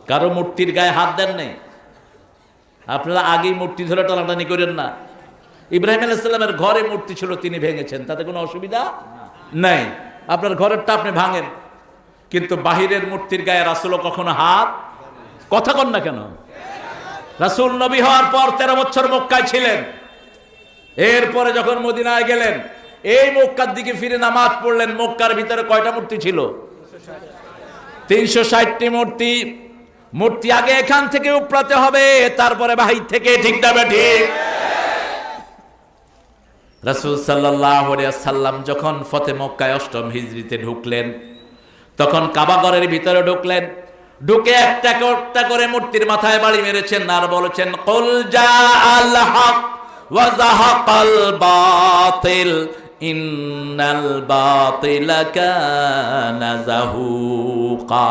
কারো মূর্তির গায়ে হাত দেন নাই। আপনারা আগেই মূর্তি ধরে টানাটানি করেন না। ইব্রাহিম আলাইহিস সালামের ঘরে মূর্তি ছিল, তিনি ভেঙেছেন, তাতে কোনো অসুবিধা নাই। আপনার ঘরেরটা আপনি ভাঙেন, কিন্তু বাহিরের মূর্তির গায়ে রাসূলও কখনো হাত, কথা কন না কেন? রাসূল নবী হওয়ার পর 13 বছর মক্কায় ছিলেন। এরপরে যখন মদিনায় গেলেন, এই মক্কার দিকে ফিরে নামাজ পড়লেন। মক্কার ভিতরে কয়টা মূর্তি ছিল? 360টি মূর্তি। মূর্তি আগে এখান থেকে উপড়াতে হবে, তারপরে বাহির থেকে, ঠিক না ঠিক? রাসূল সাল্লাল্লাহু আলাইহি ওয়াসাল্লাম যখন ফতে মক্কায় 8ম হিজরিতে ঢুকলেন, তখন কাবা ঘরের ভিতরে ঢুকলেন। ঢুকে একটা একটা করে মূর্তির মাথায় বাড়ি মেরেছেন আর বলেছেন, কুল জাআল হক ওয়া যাহাকাল বাতিল ইন্নাল বাতিলা কানা যাহুকা।